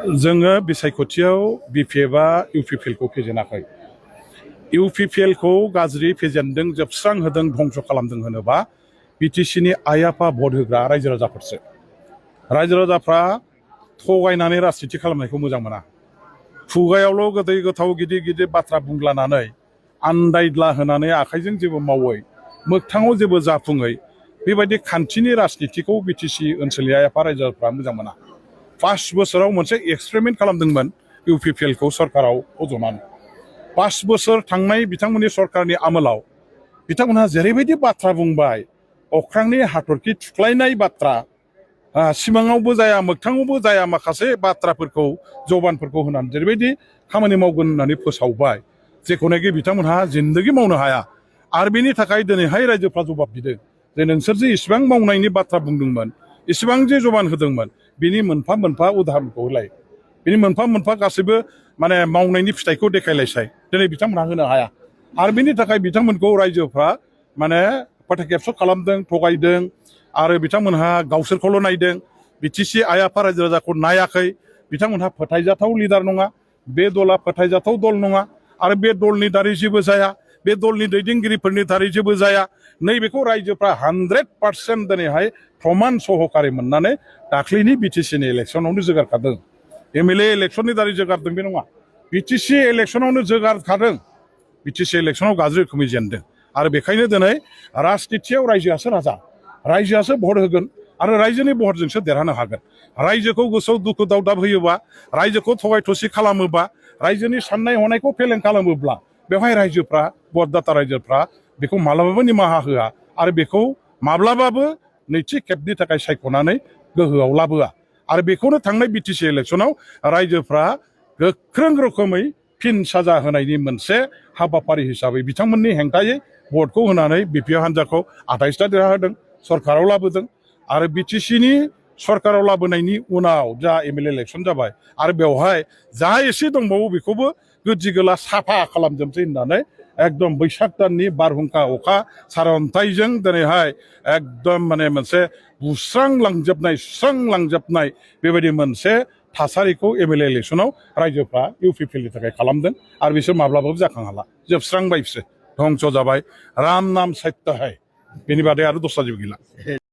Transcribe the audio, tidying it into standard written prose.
जोङो बिसायख'थियाव बिपिएफआ इउपिपिएलखौ फेजेनाखै। इउपिपिएलखौ गाज्रि फेजेनदों, जोबस्रां होदों, धंस खालामदों होनोबा बिटिसिनि आइ आफा भट होग्रा रायजो राजाफोरसो। रायजो राजाफ्रा थगायनानै राजनिति खालामनायखौ मोजां मोना। खुगायावल' गोदै गोथाव गिदिर गिदिर बाथ्रा बुंलानानै आन्दायद्ला होनानै आखाइजों जेबो मावै, मोगथाङाव जेबो जाफुङै बेबायदि खान्थिनि राजनितिखौ बिटिसि ओनसोलनि आइ आफा रायजो राजाफ्रा मोजां मोना। 5 बोसोराव मोनसे एक्सपेरिमेन्ट खालामदोंमोन इउपिपिएलखौ सरकाराव फज'नानै। 5 बोसोर थांनाय बिथांमोननि सरकारनि आमोलाव बिथांमोनहा जेरैबायदि बाथ्रा बुंबाय, अख्रांनि हाथरखि थुख्लायनाय बाथ्रा, सिमाङावबो जाया मोगथाङावबो जाया माखासे बाथ्राफोरखौ जबानफोरखौ होनानै जेरैबायदि खामानि मावगोन होननानै फोसावबाय, जेखौनाखि बिथांमोनहा जिन्दगि मावनो हाया। आरो बेनि थाखाय दिनैहाय रायजोफ्रा जबाब बिदों जे नोंसोर जे इसिबां मावनायनि बाथ्रा बुंदोंमोन, इसिबां जे जबान होदोंमोन, बिनि मोनफा मोनफा उदाहरनखौ होलाय, बिनि मोनफा मोनफा गासैबो मावनायनि फिथाइखौ देखायलायसाय। दिनै बिथांमोनहा होनो हाया। आरो बेनि थाखाय बिथांमोनखौ रायजोफ्रा फोथाय खालामदों, थगायदों। आरो बिथांमोनहा गावसोरखौल' नायदों, बिटिसि आइ आफा रायजो राजाखौ नायाखै। बिथांमोनहा फोथायजाथाव लिडार नङा, बे दला फोथायजाथाव दल नङा। आरो बे दलनि दारै जेबो जाया, बे दलनि दैदेनगिरिफोरनि दारै जेबो जाया। नैबेखौ रायजोफ्रा 100% दिनैहाय प्रमान सहकारि मोननानै दाख्लैनि बिटिसिनि इलेक्सनावनो जोगारखादों। एमएलए इलेक्सननि दारै जोगारदों बे नङा, बिटिसि इलेक्सनावनो जोगारखादों। बिटिसि इलेक्सनाव गाज्रि रोखोमै जेनदों। आरो बेखायनो दिनै राजनितियाव रायजोआसो राजा, रायजोआसो भट होगोन आरो रायजोनि भटजोंसो देरहानो हागोन। रायजोखौ गोसोआव दुखु दावदाब होयोबा, रायजोखौ थगाय थसि खालामोबा, रायजोनि साननाय हनायखौ फेलें खालामोब्ला बेवहाय रायजोफ्रा, भटदाता रायजोफ्रा बेखौ माब्लाबाबो निमाहा होआ आरो बेखौ माब्लाबाबो नैथि खेबनि थाखाय सायख'नानै गोहोआव लाबोआ। आरो बेखौनो थांनाय बिटिसि इलेक्सनाव रायजोफ्रा गोख्रों रोखोमै फिन साजा होनायनि मोनसे हाबाफारि हिसाबै बिथांमोननि हेंथायै भटखौ होनानै बिपिएफ हान्जाखौ 28टा देरहाहोदों, सरकाराव लाबोदों। आरो बिटिसिनि सरकाराव लाबोनायनि उनाव जा एमएलए इलेक्सन जाबाय आरो बेवहाय जा एसे दंबावो बेखौबो गोदि गोला साफा खालामजोबसै होननानै एकदम बैसाग दाननि बारहुंखा अखा सारअन्थाइजों दिनैहाय एकदम मोनसे बुस्रांलांजोबनाय, सुस्रांलांजोबनाय बेबायदि मोनसे थासारिखौ एमएलए इलेक्सनाव रायजोफ्रा इउपिपिएलनि थाखाय खालामदों। आरो बिसोर माब्लाबाबो जाखांहाला, जोबस्रांबाय, बिसोर धंस जाबाय। राम नाम सत्य है, बेनि बादै आरो दस्रा जेबो गैला।